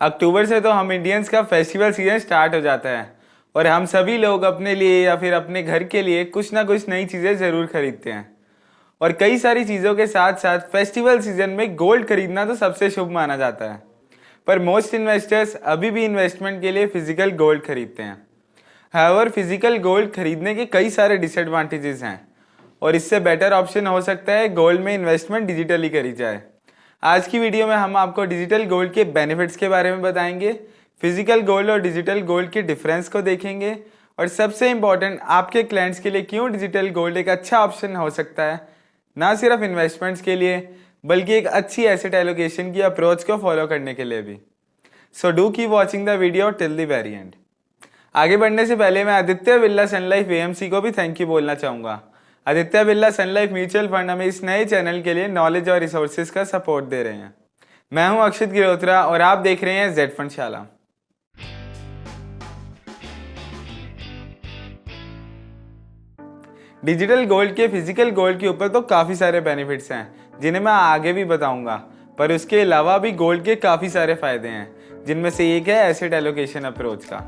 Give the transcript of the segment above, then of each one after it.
अक्टूबर से तो हम इंडियंस का फेस्टिवल सीजन स्टार्ट हो जाता है और हम सभी लोग अपने लिए या फिर अपने घर के लिए कुछ ना कुछ नई चीज़ें ज़रूर खरीदते हैं। और कई सारी चीज़ों के साथ साथ फेस्टिवल सीजन में गोल्ड खरीदना तो सबसे शुभ माना जाता है। पर मोस्ट इन्वेस्टर्स अभी भी इन्वेस्टमेंट के लिए फिजिकल गोल्ड खरीदते हैं। हाउएवर फिजिकल गोल्ड खरीदने के कई सारे डिसएडवांटेजेस हैं और इससे बेटर ऑप्शन हो सकता है गोल्ड में इन्वेस्टमेंट डिजिटली करी जाए। आज की वीडियो में हम आपको डिजिटल गोल्ड के बेनिफिट्स के बारे में बताएंगे, फिजिकल गोल्ड और डिजिटल गोल्ड के डिफरेंस को देखेंगे और सबसे इम्पॉर्टेंट आपके क्लाइंट्स के लिए क्यों डिजिटल गोल्ड एक अच्छा ऑप्शन हो सकता है, ना सिर्फ इन्वेस्टमेंट्स के लिए बल्कि एक अच्छी एसेट एलोकेशन की अप्रोच को फॉलो करने के लिए भी। So do keep watching the video till the very and. आगे बढ़ने से पहले मैं आदित्य बिरला सन लाइफ एएमसी को भी थैंक यू बोलना चाहूँगा। आदित्य बिरला सन लाइफ म्यूचुअल फंड हमें इस नए चैनल के लिए नॉलेज और रिसोर्सेज का सपोर्ट दे रहे हैं। मैं हूं अक्षित गिरोत्रा और आप देख रहे हैं जेड फंड शाला। डिजिटल गोल्ड के फिजिकल गोल्ड के ऊपर तो काफ़ी सारे बेनिफिट्स हैं जिन्हें मैं आगे भी बताऊंगा, पर उसके अलावा भी गोल्ड के काफ़ी सारे फ़ायदे हैं जिनमें से एक है एसेट एलोकेशन अप्रोच का।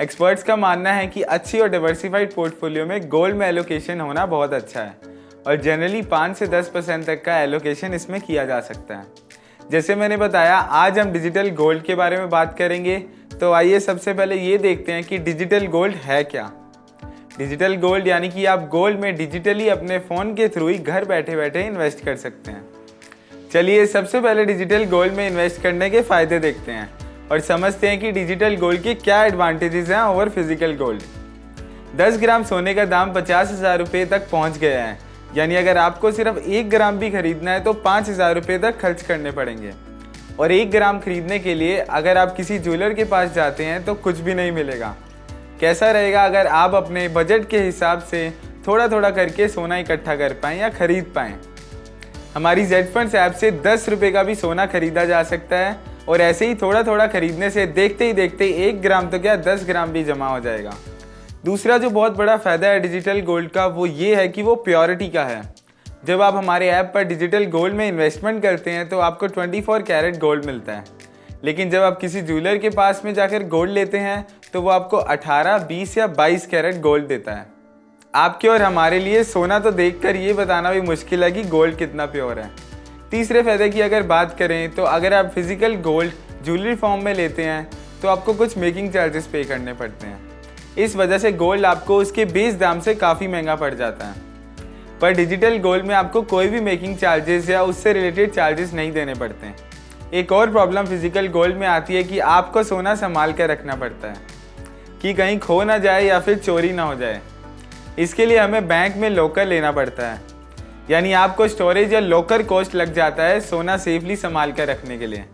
एक्सपर्ट्स का मानना है कि अच्छी और डिवर्सिफाइड पोर्टफोलियो में गोल्ड में एलोकेशन होना बहुत अच्छा है और जनरली 5 से 10% तक का एलोकेशन इसमें किया जा सकता है। जैसे मैंने बताया, आज हम डिजिटल गोल्ड के बारे में बात करेंगे, तो आइए सबसे पहले ये देखते हैं कि डिजिटल गोल्ड है क्या। डिजिटल गोल्ड यानी कि आप गोल्ड में डिजिटली अपने फ़ोन के थ्रू ही घर बैठे बैठे इन्वेस्ट कर सकते हैं। चलिए सबसे पहले डिजिटल गोल्ड में इन्वेस्ट करने के फ़ायदे देखते हैं और समझते हैं कि डिजिटल गोल्ड के क्या एडवांटेजेस हैं ओवर फिजिकल गोल्ड। 10 ग्राम सोने का दाम 50,000 रुपये तक पहुंच गया है, यानी अगर आपको सिर्फ 1 ग्राम भी खरीदना है तो 5,000 रुपये तक खर्च करने पड़ेंगे। और 1 ग्राम खरीदने के लिए अगर आप किसी ज्वेलर के पास जाते हैं तो कुछ भी नहीं मिलेगा। कैसा रहेगा अगर आप अपने बजट के हिसाब से थोड़ा थोड़ा करके सोना इकट्ठा कर पाएँ या खरीद पाएँ। हमारी जेड फंड्स ऐप से 10 रुपये का भी सोना खरीदा जा सकता है और ऐसे ही थोड़ा थोड़ा खरीदने से देखते ही देखते 1 ग्राम तो क्या 10 ग्राम भी जमा हो जाएगा। दूसरा जो बहुत बड़ा फ़ायदा है डिजिटल गोल्ड का वो ये है कि वो प्योरिटी का है। जब आप हमारे ऐप पर डिजिटल गोल्ड में इन्वेस्टमेंट करते हैं तो आपको 24 कैरेट गोल्ड मिलता है, लेकिन जब आप किसी ज्वेलर के पास में जाकर गोल्ड लेते हैं तो वो आपको 18, 20 या 22 कैरेट गोल्ड देता है। आपके और हमारे लिए सोना तो देखकर ये बताना भी मुश्किल है कि गोल्ड कितना प्योर है। तीसरे फायदे की अगर बात करें तो अगर आप फिजिकल गोल्ड ज्वेलरी फॉर्म में लेते हैं तो आपको कुछ मेकिंग चार्जेस पे करने पड़ते हैं। इस वजह से गोल्ड आपको उसके बेस दाम से काफ़ी महंगा पड़ जाता है। पर डिजिटल गोल्ड में आपको कोई भी मेकिंग चार्जेस या उससे रिलेटेड चार्जेस नहीं देने पड़ते हैं। एक और प्रॉब्लम फिजिकल गोल्ड में आती है कि आपको सोना संभाल कर रखना पड़ता है कि कहीं खो ना जाए या फिर चोरी ना हो जाए। इसके लिए हमें बैंक में लॉकर लेना पड़ता है, यानी आपको स्टोरेज या लॉकर कॉस्ट लग जाता है सोना सेफली संभाल कर रखने के लिए।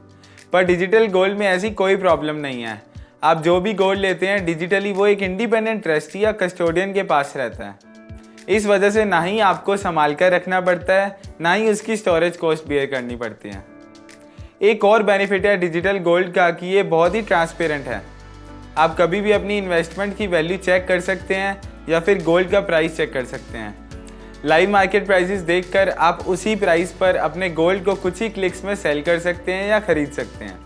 पर डिजिटल गोल्ड में ऐसी कोई प्रॉब्लम नहीं है। आप जो भी गोल्ड लेते हैं डिजिटली वो एक इंडिपेंडेंट ट्रस्टी या कस्टोडियन के पास रहता है। इस वजह से ना ही आपको संभाल कर रखना पड़ता है, ना ही उसकी स्टोरेज कॉस्ट बियर करनी पड़ती है। एक और बेनिफिट है डिजिटल गोल्ड का कि ये बहुत ही ट्रांसपेरेंट है। आप कभी भी अपनी इन्वेस्टमेंट की वैल्यू चेक कर सकते हैं या फिर गोल्ड का प्राइस चेक कर सकते हैं। लाइव मार्केट प्राइसेस देखकर आप उसी प्राइस पर अपने गोल्ड को कुछ ही क्लिक्स में सेल कर सकते हैं या खरीद सकते हैं।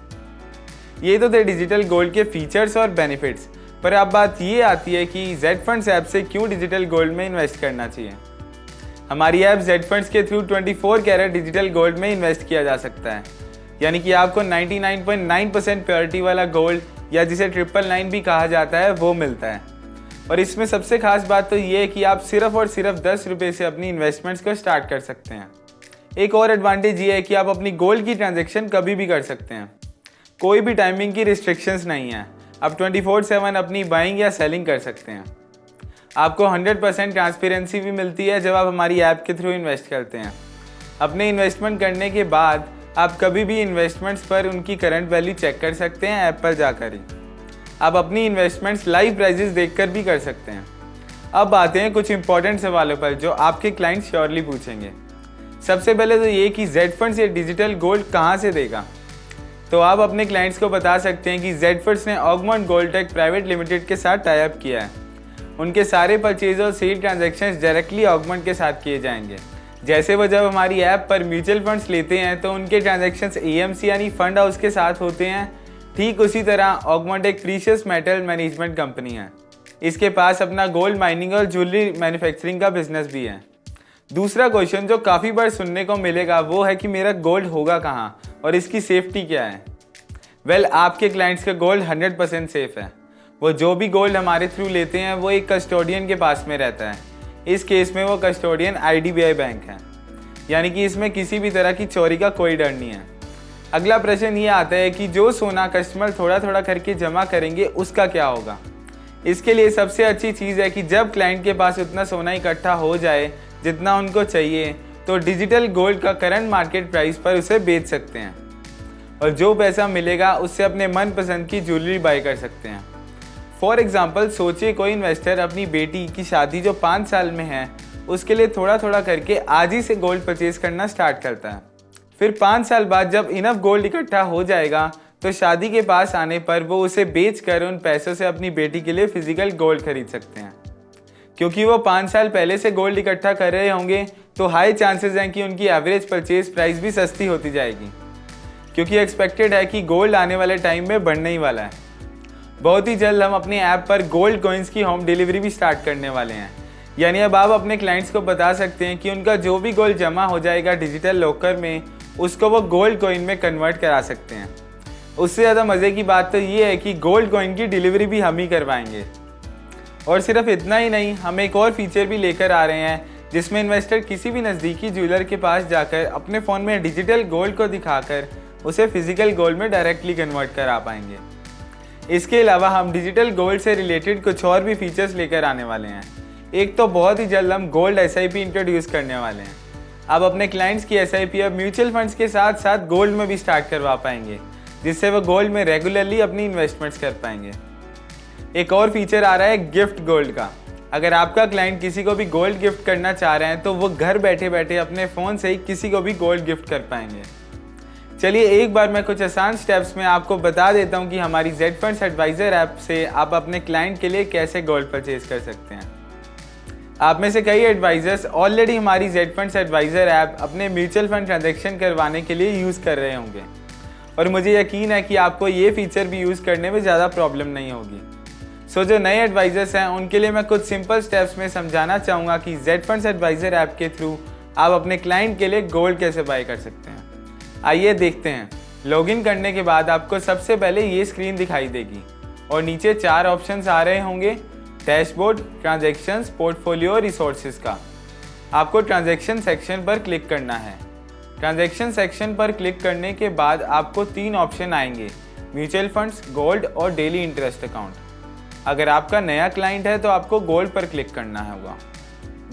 ये तो थे डिजिटल गोल्ड के फीचर्स और बेनिफिट्स, पर अब बात ये आती है कि जेड फंड्स ऐप से क्यों डिजिटल गोल्ड में इन्वेस्ट करना चाहिए। हमारी ऐप जेड फंड्स के थ्रू 24 कैरेट डिजिटल गोल्ड में इन्वेस्ट किया जा सकता है, यानी कि आपको 99.9% प्योरिटी वाला गोल्ड या जिसे 999 भी कहा जाता है वो मिलता है। और इसमें सबसे खास बात तो ये है कि आप सिर्फ और सिर्फ 10 रुपये से अपनी इन्वेस्टमेंट्स को स्टार्ट कर सकते हैं। एक और एडवांटेज ये है कि आप अपनी गोल्ड की ट्रांजैक्शन कभी भी कर सकते हैं। कोई भी टाइमिंग की रिस्ट्रिक्शंस नहीं है। आप 24/7 अपनी बाइंग या सेलिंग कर सकते हैं। आपको 100% ट्रांसपेरेंसी भी मिलती है जब आप हमारी ऐप के थ्रू इन्वेस्ट करते हैं। अपने इन्वेस्टमेंट करने के बाद आप कभी भी इन्वेस्टमेंट्स पर उनकी करंट वैल्यू चेक कर सकते हैं ऐप पर जाकर ही। आप अपनी इन्वेस्टमेंट्स लाइव प्राइजेस देखकर भी कर सकते हैं। अब आते हैं कुछ इंपॉर्टेंट सवालों पर जो आपके क्लाइंट श्योरली पूछेंगे। सबसे पहले तो ये कि जेड फंड्स ये डिजिटल गोल्ड कहाँ से देगा। तो आप अपने क्लाइंट्स को बता सकते हैं कि जेड फंड्स ने Augmont Gold Tech Private Limited के साथ टाई अप किया है। उनके सारे परचेज और सेल ट्रांजैक्शंस डायरेक्टली ऑगमेंट के साथ किए जाएंगे। जैसे वो जब हमारी ऐप पर म्यूचुअल फंड्स लेते हैं तो उनके ट्रांजैक्शंस एएमसी यानी फंड हाउस के साथ होते हैं, ठीक उसी तरह ऑगमेंट एक प्रीशियस मेटल मैनेजमेंट कंपनी है। इसके पास अपना गोल्ड माइनिंग और ज्वेलरी मैन्युफैक्चरिंग का बिजनेस भी है। दूसरा क्वेश्चन जो काफ़ी बार सुनने को मिलेगा वो है कि मेरा गोल्ड होगा कहाँ और इसकी सेफ्टी क्या है। वेल, आपके क्लाइंट्स का गोल्ड 100% सेफ है। वो जो भी गोल्ड हमारे थ्रू लेते हैं वो एक कस्टोडियन के पास में रहता है। इस केस में वो कस्टोडियन IDBI बैंक है, यानी कि इसमें किसी भी तरह की चोरी का कोई डर नहीं है। अगला प्रश्न ये आता है कि जो सोना कस्टमर थोड़ा थोड़ा करके जमा करेंगे उसका क्या होगा। इसके लिए सबसे अच्छी चीज़ है कि जब क्लाइंट के पास उतना सोना इकट्ठा हो जाए जितना उनको चाहिए, तो डिजिटल गोल्ड का करंट मार्केट प्राइस पर उसे बेच सकते हैं और जो पैसा मिलेगा उससे अपने मनपसंद की ज्वेलरी बाय कर सकते हैं। फॉर एग्जाम्पल, सोचिए कोई इन्वेस्टर अपनी बेटी की शादी जो 5 साल में है उसके लिए थोड़ा थोड़ा करके आज ही से गोल्ड परचेज करना स्टार्ट करता है। फिर 5 साल बाद जब इनफ गोल्ड इकट्ठा हो जाएगा तो शादी के पास आने पर वो उसे बेच कर उन पैसों से अपनी बेटी के लिए फिजिकल गोल्ड खरीद सकते हैं। क्योंकि वो 5 साल पहले से गोल्ड इकट्ठा कर रहे होंगे तो हाई चांसेस हैं कि उनकी एवरेज परचेज प्राइस भी सस्ती होती जाएगी, क्योंकि एक्सपेक्टेड है कि गोल्ड आने वाले टाइम में बढ़ने ही वाला है। बहुत ही जल्द हम अपने ऐप पर गोल्ड कॉइन्स की होम डिलीवरी भी स्टार्ट करने वाले हैं। यानी अब आप अपने क्लाइंट्स को बता सकते हैं कि उनका जो भी गोल्ड जमा हो जाएगा डिजिटल लॉकर में, उसको वो गोल्ड कॉइन में कन्वर्ट करा सकते हैं। उससे ज़्यादा मज़े की बात तो ये है कि गोल्ड कॉइन की डिलीवरी भी हम ही करवाएंगे। और सिर्फ इतना ही नहीं, हम एक और फीचर भी लेकर आ रहे हैं जिसमें इन्वेस्टर किसी भी नज़दीकी ज्वेलर के पास जाकर अपने फ़ोन में डिजिटल गोल्ड को दिखाकर उसे फिजिकल गोल्ड में डायरेक्टली कन्वर्ट करा पाएंगे। इसके अलावा हम डिजिटल गोल्ड से रिलेटेड कुछ और भी फीचर्स लेकर आने वाले हैं। एक तो बहुत ही जल्द हम गोल्ड SIP इंट्रोड्यूस करने वाले हैं। अब अपने क्लाइंट्स की SIP अब म्यूचुअल फंड्स के साथ साथ गोल्ड में भी स्टार्ट करवा पाएंगे, जिससे वो गोल्ड में रेगुलरली अपनी इन्वेस्टमेंट्स कर पाएंगे। एक और फीचर आ रहा है गिफ्ट गोल्ड का। अगर आपका क्लाइंट किसी को भी गोल्ड गिफ्ट करना चाह रहे हैं तो वो घर बैठे बैठे अपने फ़ोन से ही किसी को भी गोल्ड गिफ्ट कर पाएंगे। चलिए एक बार मैं कुछ आसान स्टेप्स में आपको बता देता हूं कि हमारी जेड फंड्स एडवाइज़र ऐप से आप अपने क्लाइंट के लिए कैसे गोल्ड परचेज कर सकते हैं। आप में से कई एडवाइज़र्स ऑलरेडी हमारी जेड फंड्स एडवाइज़र ऐप अपने म्यूचुअल फंड ट्रांजैक्शन करवाने के लिए यूज़ कर रहे होंगे और मुझे यकीन है कि आपको ये फीचर भी यूज़ करने में ज़्यादा प्रॉब्लम नहीं होगी। सो जो नए एडवाइज़र्स हैं उनके लिए मैं कुछ सिंपल स्टेप्स में समझाना चाहूँगा कि जेड फंड्स एडवाइज़र ऐप के थ्रू आप अपने क्लाइंट के लिए गोल्ड कैसे बाय कर सकते हैं। आइए देखते हैं। लॉगिन करने के बाद आपको सबसे पहले ये स्क्रीन दिखाई देगी और नीचे 4 ऑप्शंस आ रहे होंगे, डैशबोर्ड, ट्रांजैक्शंस, पोर्टफोलियो और रिसोर्सेज का। आपको ट्रांजैक्शन सेक्शन पर क्लिक करना है। ट्रांजैक्शन सेक्शन पर क्लिक करने के बाद आपको 3 ऑप्शन आएंगे, म्यूचुअल फंड्स, गोल्ड और डेली इंटरेस्ट अकाउंट। अगर आपका नया क्लाइंट है तो आपको गोल्ड पर क्लिक करना होगा।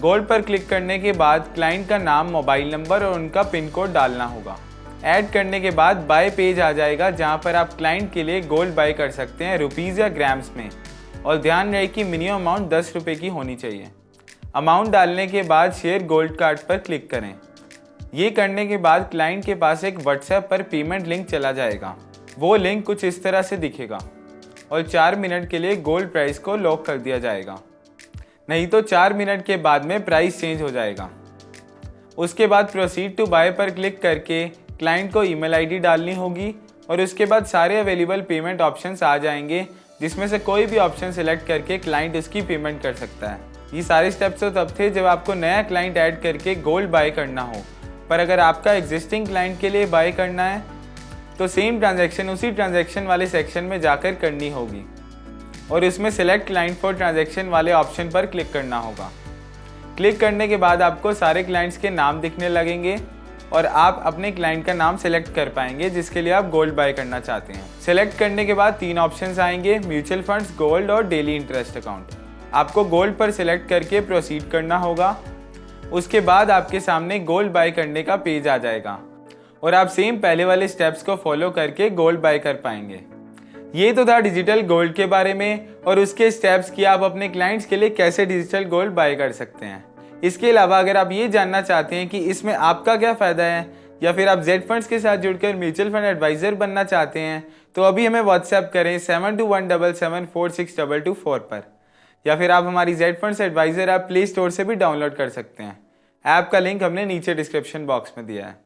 गोल्ड पर क्लिक करने के बाद क्लाइंट का नाम, मोबाइल नंबर और उनका पिन कोड डालना होगा। ऐड करने के बाद बाय पेज आ जाएगा जहां पर आप क्लाइंट के लिए गोल्ड बाय कर सकते हैं रुपीज़ या ग्राम्स में, और ध्यान रहे कि मिनिमम अमाउंट 10 रुपये की होनी चाहिए। अमाउंट डालने के बाद शेयर गोल्ड कार्ड पर क्लिक करें। ये करने के बाद क्लाइंट के पास एक व्हाट्सएप पर पेमेंट लिंक चला जाएगा। वो लिंक कुछ इस तरह से दिखेगा और 4 मिनट के लिए गोल्ड प्राइस को लॉक कर दिया जाएगा, नहीं तो 4 मिनट के बाद में प्राइस चेंज हो जाएगा। उसके बाद प्रोसीड टू बाय पर क्लिक करके क्लाइंट को ईमेल आईडी डालनी होगी और उसके बाद सारे अवेलेबल पेमेंट ऑप्शंस आ जाएंगे, जिसमें से कोई भी ऑप्शन सिलेक्ट करके क्लाइंट उसकी पेमेंट कर सकता है। ये सारे स्टेप्स तो तब थे जब आपको नया क्लाइंट ऐड करके गोल्ड बाय करना हो, पर अगर आपका एग्जिस्टिंग क्लाइंट के लिए बाय करना है तो सेम ट्रांजैक्शन उसी ट्रांजैक्शन वाले सेक्शन में जाकर करनी होगी और इसमें सेलेक्ट क्लाइंट फॉर ट्रांजैक्शन वाले ऑप्शन पर क्लिक करना होगा। क्लिक करने के बाद आपको सारे क्लाइंट्स के नाम दिखने लगेंगे और आप अपने क्लाइंट का नाम सेलेक्ट कर पाएंगे जिसके लिए आप गोल्ड बाय करना चाहते हैं। सेलेक्ट करने के बाद 3 ऑप्शंस आएंगे, म्यूचुअल फंड्स, गोल्ड और डेली इंटरेस्ट अकाउंट। आपको गोल्ड पर सिलेक्ट करके प्रोसीड करना होगा। उसके बाद आपके सामने गोल्ड बाय करने का पेज आ जाएगा और आप सेम पहले वाले स्टेप्स को फॉलो करके गोल्ड बाय कर पाएंगे। ये तो था डिजिटल गोल्ड के बारे में और उसके स्टेप्स कि आप अपने क्लाइंट्स के लिए कैसे डिजिटल गोल्ड बाय कर सकते हैं। इसके अलावा अगर आप ये जानना चाहते हैं कि इसमें आपका क्या फ़ायदा है या फिर आप जेड फंड्स के साथ जुड़कर म्यूचुअल फंड एडवाइज़र बनना चाहते हैं तो अभी हमें व्हाट्सएप करें 7217746224 पर, या फिर आप हमारी Z Funds adviser app Play Store से भी डाउनलोड कर सकते हैं। ऐप का लिंक हमने नीचे डिस्क्रिप्शन बॉक्स में दिया है।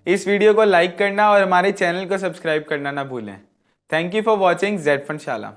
इस वीडियो को लाइक करना और हमारे चैनल को सब्सक्राइब करना ना भूलें। Thank you for watching Z fund शाला।